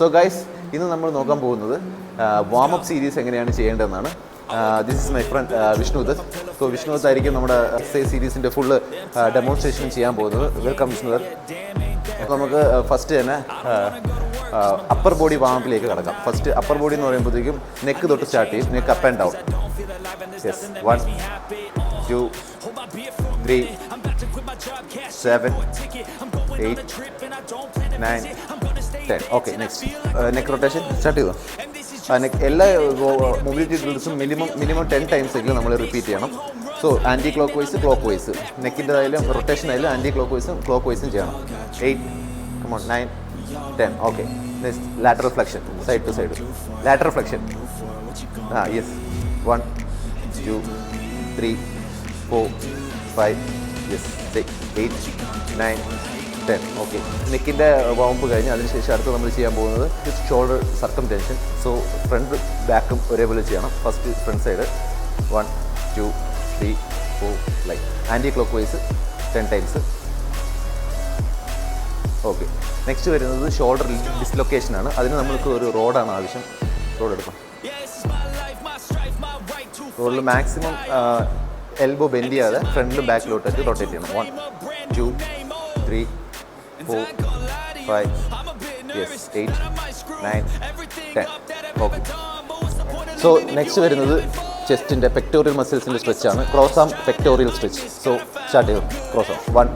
So guys, ഇന്ന് നമ്മൾ നോക്കാൻ പോകുന്നത് വാം അപ്പ് സീരീസ് എങ്ങനെയാണ് ചെയ്യേണ്ടതെന്നാണ്. This is my friend Vishnudatt. So Vishnudatt ആയിരിക്കും നമ്മുടെ എക്സസൈസ് സീരീസിൻ്റെ ഫുള്ള് ഡെമോൺസ്ട്രേഷൻ ചെയ്യാൻ പോകുന്നത്. വെൽക്കം വിഷ്ണുദത്ത്. അപ്പോൾ നമുക്ക് ഫസ്റ്റ് തന്നെ അപ്പർ ബോഡി വാമപ്പിലേക്ക് കിടക്കാം. ഫസ്റ്റ് അപ്പർ ബോഡി എന്ന് പറയുമ്പോഴത്തേക്കും നെക്ക് തൊട്ട് സ്റ്റാർട്ട് ചെയ്യും. Neck up and down. Yes, 1 2 3 7 8 9 10. Okay, next neck rotation start ചെയ്തോ. എല്ലാ മൊബിലിറ്റി ഡ്രിൽസും മിനിമം 10 ടൈംസ് എങ്കിലും നമ്മൾ റിപ്പീറ്റ് ചെയ്യണം. സോ ആൻറ്റി ക്ലോക്ക് വൈസ് നെക്കിൻ്റെതായാലും റൊട്ടേഷൻ ആയാലും ആൻറ്റി ക്ലോക്ക് വൈസും ചെയ്യണം. 8 come on 9 10. Okay, next lateral flexion, side to side lateral flexion. Yes, 1 2 3 4 5 yes 6 8 9 10. Okay, നെക്കിൻ്റെ വാമപ്പ് കഴിഞ്ഞ് അതിനുശേഷം അടുത്ത് നമ്മൾ ചെയ്യാൻ പോകുന്നത് shoulder circumduction. So front ബാക്കും ഒരേപോലെ ചെയ്യണം. First front side 1 2 3 4 like anti clock vice 10 times. Okay, next വരുന്നത് ഷോൾഡർ ഡിസ്ലൊക്കേഷനാണ്. അതിന് നമ്മൾക്ക് ഒരു റോഡാണ് ആവശ്യം. റോഡ് എടുക്കാം. റോഡിൽ മാക്സിമം എൽബോ ബെൻഡ് ചെയ്യാതെ ഫ്രണ്ടിലും ബാക്കിലോട്ടായിട്ട് റൊട്ടേറ്റ് ചെയ്യണം. 1 2 3 4 5 യെസ് 8 9 10. ഓക്കെ, സോ നെക്സ്റ്റ് വരുന്നത് ചെസ്റ്റിൻ്റെ പെക്ടോറിയൽ മസിൽസിൻ്റെ സ്ട്രെച്ചാണ്. ക്രോസ് ആം പെക്ടോറിയൽ സ്ട്രെച്ച്. സോ സ്റ്റാർട്ട് ചെയ്തു. ക്രോസ് ആം 1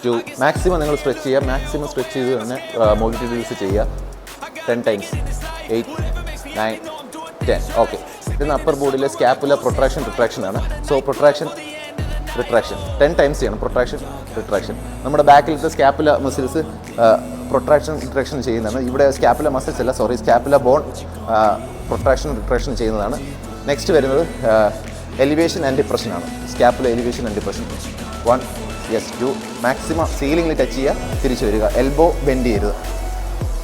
2 മാക്സിമം നിങ്ങൾ സ്ട്രെച്ച് ചെയ്യുക. മാക്സിമം സ്ട്രെച്ച് ചെയ്ത് തന്നെ മൊബിലിറ്റി ഡ്രിൽസ് ചെയ്യുക. 10 ടൈംസ്. 8 9 10. ഓക്കെ, ഇതിന് അപ്പർ ബോഡിയിലെ സ്കാപ്പുല പ്രൊട്രാക്ഷൻ റിട്രാക്ഷൻ ആണ്. സോ പ്രൊട്രാക്ഷൻ റിട്രാക്ഷൻ 10 ടൈംസ് ചെയ്യണം. പ്രൊട്രാക്ഷൻ റിട്രാക്ഷൻ. നമ്മുടെ ബാക്കിലത്തെ സ്കാപ്പുല മസിൽസ് പ്രൊട്രാക്ഷൻ റിട്രാക്ഷൻ ചെയ്യുന്നതാണ്. ഇവിടെ സ്കാപ്പുല മസിൽസ് അല്ല, സോറി, സ്കാപ്പുല ബോൺ പ്രൊട്രാക്ഷൻ റിട്രാക്ഷൻ ചെയ്യുന്നതാണ്. നെക്സ്റ്റ് വരുന്നത് എലിവേഷൻ ആൻഡ് ഡിപ്രഷൻ ആണ്. Scapula elevation and depression. 1 yes 2 maximum സീലിംഗിൽ ടച്ച് ചെയ്യുക, തിരിച്ചു വരിക. എൽബോ ബെൻഡ് ചെയ്യരുത്.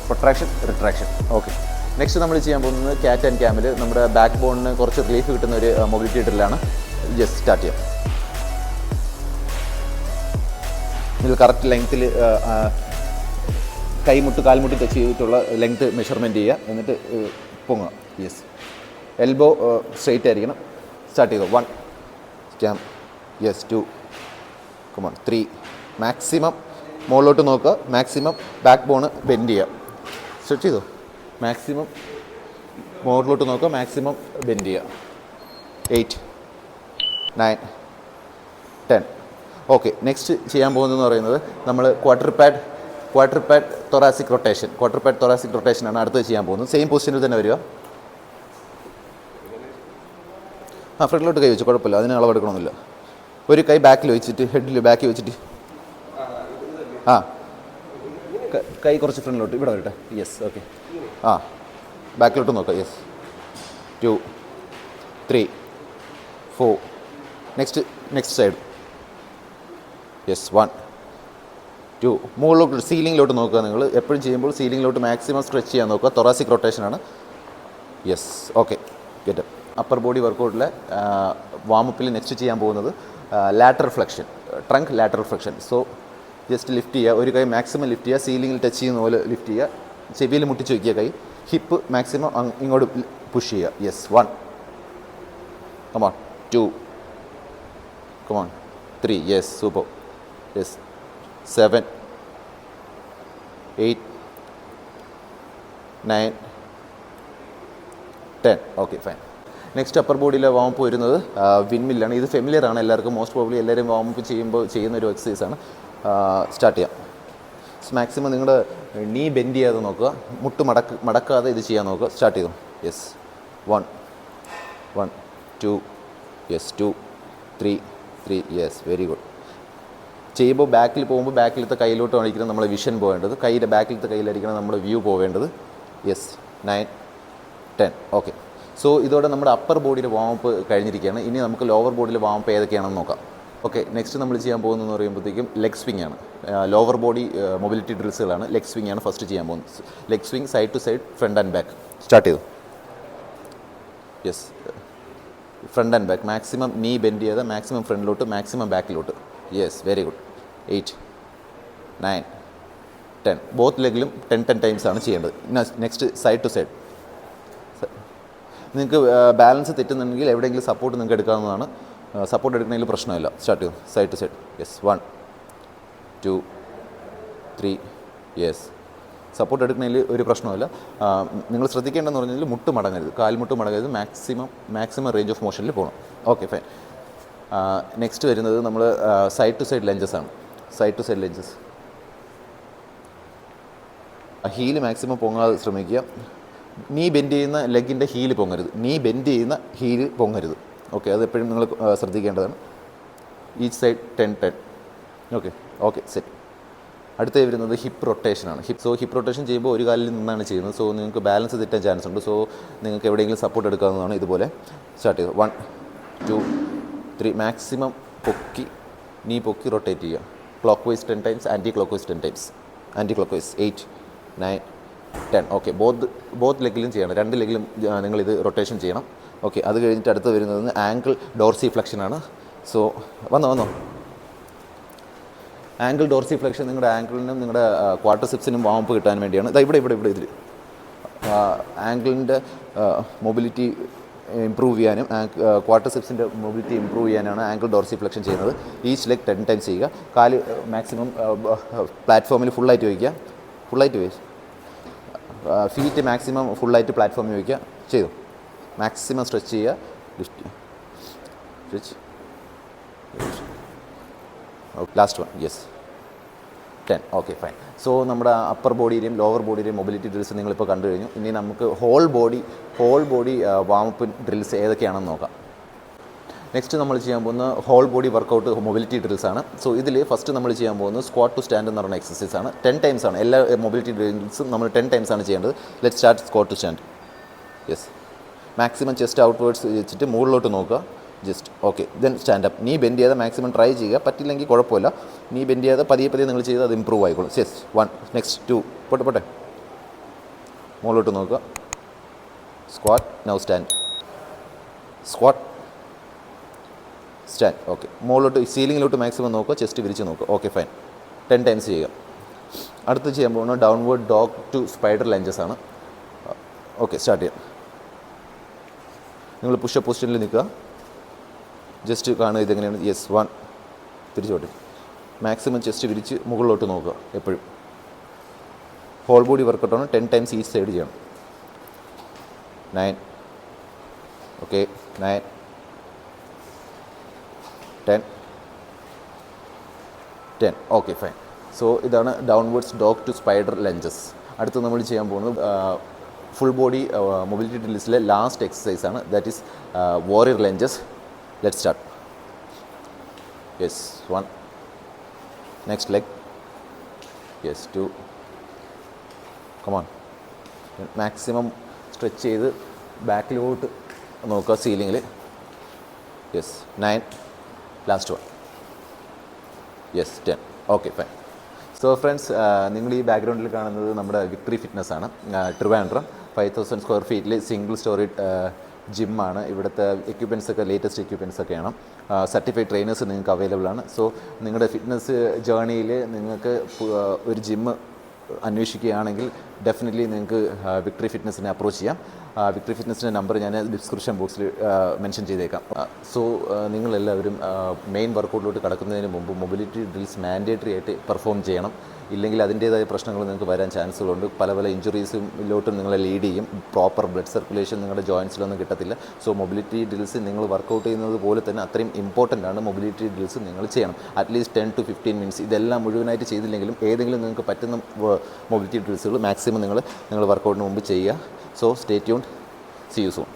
പ്രൊട്രാക്ഷൻ റിട്രാക്ഷൻ. ഓക്കെ, നെക്സ്റ്റ് നമ്മൾ ചെയ്യാൻ പോകുന്നത് ക്യാറ്റ് ആൻഡ് ക്യാമൽ. നമ്മുടെ ബാക്ക് ബോണിന് കുറച്ച് റിലീഫ് കിട്ടുന്ന ഒരു മൊബിലിറ്റി ഡ്രില്ലാണ്. ജസ്റ്റ് സ്റ്റാർട്ട് ചെയ്യാം. ഇതിൽ കറക്റ്റ് ലെങ്ത്തിൽ കാൽമുട്ടി ടച്ച് ചെയ്തിട്ടുള്ള ലെങ്ത്ത് മെഷർമെൻറ്റ് ചെയ്യുക. എന്നിട്ട് പൊങ്ങുക. യെസ്, എൽബോ സ്ട്രെയിറ്റ് ആയിരിക്കണം. സ്റ്റാർട്ട് ചെയ്തോ. 1 cam yes 2 come on 3 maximum മുകളിലോട്ട് നോക്കുക. മാക്സിമം ബാക്ക് ബോണ് ബെൻഡ് ചെയ്യുക. സ്ട്രെച്ച് ചെയ്തോ. മാക്സിമം മുകളിലോട്ട് നോക്കുക. മാക്സിമം ബെൻഡ് ചെയ്യുക. 8 9 10. ഓക്കെ, നെക്സ്റ്റ് ചെയ്യാൻ പോകുന്നതെന്ന് പറയുന്നത് നമ്മൾ ക്വാഡ്രിപ്പാഡ് തൊറാസിക് റൊട്ടേഷനാണ് അടുത്തത് ചെയ്യാൻ പോകുന്നത്. സെയിം പൊസിഷനിൽ തന്നെ വരിക. ഫ്രണ്ടിലോട്ട് കൈ വെച്ചു, കുഴപ്പമില്ല, അതിന് അളവെടുക്കണമെന്നില്ല. ഒരു കൈ ബാക്കിൽ വെച്ചിട്ട്, ഹെഡിൽ ബാക്കിൽ വെച്ചിട്ട് കൈ കുറച്ച് ഫ്രണ്ടിലോട്ട് ഇവിടെ വരട്ടെ. Yes, okay. ബാക്കിലോട്ട് നോക്കാം. Yes 2 3 4 next side. യെസ് 1 2 മുകളിലോട്ട് സീലിംഗിലോട്ട് നോക്കുക. നിങ്ങൾ എപ്പോഴും ചെയ്യുമ്പോൾ സീലിംഗിലോട്ട് മാക്സിമം സ്ട്രെച്ച് ചെയ്യാൻ നോക്കുക. തൊറാസിക് റൊട്ടേഷനാണ്. Yes, okay, get. Upper body വർക്കൗട്ടിലെ വാമപ്പിൽ നെക്സ്റ്റ് ചെയ്യാൻ പോകുന്നത് lateral flexion, trunk lateral flexion. So just lift ചെയ്യുക. ഒരു കൈ മാക്സിമം ലിഫ്റ്റ് ചെയ്യുക. സീലിംഗിൽ ടച്ച് ചെയ്യുന്ന പോലെ ലിഫ്റ്റ് ചെയ്യുക. ചെവിയിൽ മുട്ടിച്ച് വയ്ക്കുക. കൈ ഹിപ്പ് മാക്സിമം ഇങ്ങോട്ട് പുഷ് ചെയ്യുക. Yes 1 come on 2 come on 3 yes super. Yes 7 8 9 10. Okay, fine. Next upper ബോഡിയിലെ വാമപ്പ് വരുന്നത് വിൻമില്ലാണ്. ഇത് ഫെമിലിയർ ആണ് എല്ലാവർക്കും. മോസ്റ്റ് പ്രോബ്ലി എല്ലാവരും വാമപ്പ് ചെയ്യുമ്പോൾ ചെയ്യുന്നൊരു എക്സസൈസാണ്. സ്റ്റാർട്ട് ചെയ്യാം. മാക്സിമം നിങ്ങളുടെ നീ ബെൻഡ് ചെയ്യാതെ നോക്കുക. മുട്ട് മടക്കാതെ ഇത് ചെയ്യാൻ നോക്കുക. സ്റ്റാർട്ട് ചെയ്തു. Yes 1 2 yes 2 3 yes very good. ചെയ്യുമ്പോൾ ബാക്കിൽ പോകുമ്പോൾ ബാക്കിലത്തെ കയ്യിലോട്ട് ആയിരിക്കണം നമ്മളെ വിഷൻ പോകേണ്ടത്. കയ്യിലെ ബാക്കിലത്തെ കയ്യിലായിരിക്കണം നമ്മുടെ വ്യൂ പോവേണ്ടത്. യെസ് 9 10. ഓക്കെ, സോ ഇതോടെ നമ്മുടെ അപ്പർ ബോഡിയുടെ വാമപ്പ് കഴിഞ്ഞിരിക്കുകയാണ്. ഇനി നമുക്ക് ലോവർ ബോഡിയിലെ വാമപ്പ് ഏതൊക്കെയാണെന്ന് നോക്കാം. ഓക്കെ, നെക്സ്റ്റ് നമ്മൾ ചെയ്യാൻ പോകുന്നതെന്ന് പറയുമ്പോഴത്തേക്കും ലെഗ് സ്വിങ് ആണ്. ലോവർ ബോഡി മൊബിലിറ്റി ഡ്രിൽസുകളാണ്. ലെഗ് സ്വിങ് ആണ് ഫസ്റ്റ് ചെയ്യാൻ പോകുന്നത്. Leg swing side to side, front and back. Start ചെയ്തു. Yes, front and back. Maximum knee bend ചെയ്ത് മാക്സിമം ഫ്രണ്ടിലോട്ട്, മാക്സിമം ബാക്കിലോട്ട്. Yes very good. 8 9 10. ബോത്ത് ലെഗിലും 10 ടൈംസ് ആണ് ചെയ്യേണ്ടത്. Next side to side. നിങ്ങൾക്ക് ബാലൻസ് തെറ്റുന്നുണ്ടെങ്കിൽ എവിടെയെങ്കിലും സപ്പോർട്ട് നിങ്ങൾക്ക് എടുക്കാവുന്നതാണ്. സപ്പോർട്ട് എടുക്കണമെങ്കിൽ പ്രശ്നമില്ല. സ്റ്റാർട്ട് ചെയ്യും. Side to side. Yes. 1 2 3. Yes. Support എടുക്കണമെങ്കിൽ ഒരു പ്രശ്നമില്ല. നിങ്ങൾ ശ്രദ്ധിക്കേണ്ടതെന്ന് പറഞ്ഞാൽ മുട്ട് മടങ്ങരുത്, കാൽമുട്ട് മടങ്ങരുത്. മാക്സിമം റേഞ്ച് ഓഫ് മോഷനിൽ പോകണം. Okay fine. നെക്സ്റ്റ് വരുന്നത് നമ്മൾ സൈഡ് ടു സൈഡ് ലഞ്ചസ് ആണ്. Side to side lunges. Heel maximum പൊങ്ങാതെ ശ്രമിക്കുക. നീ ബെൻഡ് ചെയ്യുന്ന ലെഗിൻ്റെ ഹീല് പൊങ്ങരുത്. നീ ബെൻഡ് ചെയ്യുന്ന ഹീല് പൊങ്ങരുത്. ഓക്കെ, അത് എപ്പോഴും നിങ്ങൾ ശ്രദ്ധിക്കേണ്ടതാണ്. Each side 10. Okay set. അടുത്ത വരുന്നത് ഹിപ്പ് റൊട്ടേഷനാണ്. ഹിപ്പ് റൊട്ടേഷൻ ചെയ്യുമ്പോൾ ഒരു കാലിൽ നിന്നാണ് ചെയ്യുന്നത്. സോ നിങ്ങൾക്ക് ബാലൻസ് തെറ്റാൻ ചാൻസ് ഉണ്ട്. സോ നിങ്ങൾക്ക് എവിടെയെങ്കിലും സപ്പോർട്ട് എടുക്കാവുന്നതാണ്. ഇതുപോലെ സ്റ്റാർട്ട് ചെയ്ത് 1 2 3. മാക്സിമം നീ പൊക്കി റൊട്ടേറ്റ് ചെയ്യുക. Clock vice 10 times, anti clock vice 10 times. Anticlockwise 8 9 10. Okay, both ലെഗിലും ചെയ്യണം. 2 ലെഗിലും നിങ്ങളിത് റൊട്ടേഷൻ ചെയ്യണം. ഓക്കെ, അത് കഴിഞ്ഞിട്ട് അടുത്ത് വരുന്നത് ആങ്കിൾ ഡോർസി ഫ്ലെക്ഷനാണ്. സോ വന്നോ ആങ്കിൾ ഡോർസി ഫ്ലെക്ഷൻ നിങ്ങളുടെ ആങ്കിളിനും നിങ്ങളുടെ ക്വാഡ്രിസെപ്സിനും വാമപ്പ് കിട്ടാൻ വേണ്ടിയാണ്. ഇവിടെ ഇതിൽ ആങ്കിളിൻ്റെ മൊബിലിറ്റി ഇമ്പ്രൂവ് ചെയ്യാനും ക്വാഡ്രിസെപ്സിൻ്റെ മൊബിലിറ്റി ഇമ്പ്രൂവ് ചെയ്യാനാണ് ആങ്കിൾ ഡോർസി ഫ്ലെക്ഷൻ ചെയ്യുന്നത്. ഈച്ച് ലെഗ് 10 ടൈംസ് ചെയ്യുക. കാല് മാക്സിമം പ്ലാറ്റ്ഫോമിൽ ഫുള്ളായിട്ട് വയ്ക്കുക. ഫീറ്റ് മാക്സിമം ഫുള്ളായിട്ട് പ്ലാറ്റ്ഫോമിൽ വയ്ക്കുക. ചെയ്തു. മാക്സിമം സ്ട്രെച്ച് ചെയ്യുക. Stretch. Last one. Yes. 10. Okay fine. So നമ്മുടെ അപ്പർ ബോഡിയിലെയും ലോവർ ബോഡിയിലെയും മൊബിലിറ്റി ഡ്രിൽസ് നിങ്ങളിപ്പോൾ കണ്ടു കഴിഞ്ഞു. ഇനി നമുക്ക് ഹോൾ ബോഡി വാമപ്പ് ഡ്രിൽസ് ഏതൊക്കെയാണെന്ന് നോക്കാം. നെക്സ്റ്റ് നമ്മൾ ചെയ്യാൻ പോകുന്ന whole body workout mobility drills ആണ്. സോ ഇതിൽ ഫസ്റ്റ് നമ്മൾ ചെയ്യാൻ പോകുന്നത് സ്ക്വാട്ട് ടു സ്റ്റാൻഡ് എന്ന് പറയുന്ന എക്സസൈസ് ആണ്. 10 ടൈംസ് ആണ്. എല്ലാ മൊബിലിറ്റി ഡ്രിൽസും നമ്മൾ 10 ടൈംസ് ആണ് ചെയ്യേണ്ടത്. Let start squat to stand. Yes. Maximum chest outwards വെച്ചിട്ട് മുകളിലോട്ട് നോക്കുക. Just. Okay, then stand up. Knee bend ചെയ്യാതെ മാക്സിമം ട്രൈ ചെയ്യുക. പറ്റില്ലെങ്കിൽ കുഴപ്പമില്ല. നീ ബെൻഡ് ചെയ്യാതെ പതിയെ നിങ്ങൾ ചെയ്ത് അത് ഇമ്പ്രൂവ് ആയിക്കോളും. യെസ്. 1. നെക്സ്റ്റ് 2. പോട്ടെ. മുകളിലോട്ട് നോക്കുക. Squat. Now stand. Squat stand. Okay, മുകളിലോട്ട് സീലിങ്ങിലോട്ട് മാക്സിമം നോക്കുക. ചെസ്റ്റ് വിരിച്ച് നോക്കുക. Okay fine. 10 ടൈംസ് ചെയ്യുക. അടുത്ത് ചെയ്യാൻ പോകുന്നത് downward dog to spider lunges ആണ്. ഓക്കെ, സ്റ്റാർട്ട് ചെയ്യാം. നിങ്ങൾ പുഷപ്പ് പൊസിഷനിൽ നിൽക്കുക. ജസ്റ്റ് കാണുക ഇതെങ്ങനെയാണ്. യെസ്. 1. തിരിച്ചോട്ട്. മാക്സിമം ചെസ്റ്റ് വിരിച്ച് മുകളിലോട്ട് നോക്കുക. എപ്പോഴും ഹോൾ ബോഡി വർക്കൗട്ടാണ്. 10 ടൈംസ് ഈച്ച് സൈഡ് ചെയ്യണം. 9. ഓക്കെ, 9 10. Okay fine. സോ ഇതാണ് downwards dog to spider lunges. അടുത്ത് നമ്മൾ ചെയ്യാൻ പോകുന്നത് ഫുൾ ബോഡി മൊബിലിറ്റി ഡ്രിൽസിലെ ലാസ്റ്റ് എക്സസൈസ് ആണ്. That is warrior lunges. Let start. Yes. 1. Next leg. Yes. 2. Come on. Maximum stretch ചെയ്ത് ബാക്കിലോട്ട് നോക്കുക സീലിങ്ങിൽ. Yes. 9. Last 1. Yes. 10. Okay fine. So friends, നിങ്ങൾ ഈ ബാക്ക്ഗ്രൗണ്ടിൽ കാണുന്നത് നമ്മുടെ വിക്ടറി ഫിറ്റ്നസ് ആണ്. ട്രിവാൻഡ്രം 5000 സ്ക്വയർ ഫീറ്റിൽ സിംഗിൾ സ്റ്റോറി ജിമ്മാണ്. ഇവിടുത്തെ എക്യുപ്മെൻറ്റ്സ് ഒക്കെ ലേറ്റസ്റ്റ് എക്യുപ്മെൻറ്റ്സ് ഒക്കെയാണ്. സർട്ടിഫൈഡ് ട്രെയിനേഴ്സ് നിങ്ങൾക്ക് അവൈലബിൾ ആണ്. സോ നിങ്ങളുടെ ഫിറ്റ്നസ് ജേർണിയിൽ നിങ്ങൾക്ക് ഒരു ജിമ്മ് അന്വേഷിക്കുകയാണെങ്കിൽ ഡെഫിനറ്റ്ലി നിങ്ങൾക്ക് വിക്ടറി ഫിറ്റ്നസിനെ അപ്രോച്ച് ചെയ്യാം. വിക്ടറി ഫിറ്റ്നസിൻ്റെ നമ്പർ ഞാൻ ഡിസ്ക്രിപ്ഷൻ ബോക്സിൽ മെൻഷൻ ചെയ്തേക്കാം. സോ നിങ്ങളെല്ലാവരും മെയിൻ വർക്കൗട്ടിലോട്ട് കടക്കുന്നതിന് മുമ്പ് മൊബിലിറ്റി ഡ്രിൽസ് മാൻഡേറ്ററി ആയിട്ട് പെർഫോം ചെയ്യണം. ഇല്ലെങ്കിൽ അതിൻ്റേതായ പ്രശ്നങ്ങൾ നിങ്ങൾക്ക് വരാൻ ചാൻസുകളുണ്ട്. പല ഇഞ്ചുറീസിലോട്ടും നിങ്ങളെ ലീഡ് ചെയ്യും. പ്രോപ്പർ ബ്ലഡ് സർക്കുലേഷൻ നിങ്ങളുടെ ജോയിൻസിലൊന്നും കിട്ടത്തില്ല. സോ മൊബിലിറ്റി ഡ്രിൽസ് നിങ്ങൾ വർക്കൗട്ട് ചെയ്യുന്നത് പോലെ തന്നെ അത്രയും ഇമ്പോർട്ടൻ്റ് ആണ്. മൊബിലിറ്റി ഡ്രിൽസ് നിങ്ങൾ ചെയ്യണം. At least 10 to 15 minutes. ഇതെല്ലാം മുഴുവനായിട്ട് ചെയ്തില്ലെങ്കിലും ഏതെങ്കിലും നിങ്ങൾക്ക് പറ്റുന്ന മൊബിലിറ്റി ഡ്രിൽസുകൾ മാക്സിമം നിങ്ങൾ വർക്കൗട്ടിന് മുമ്പ് ചെയ്യുക. So stay tuned. See you soon.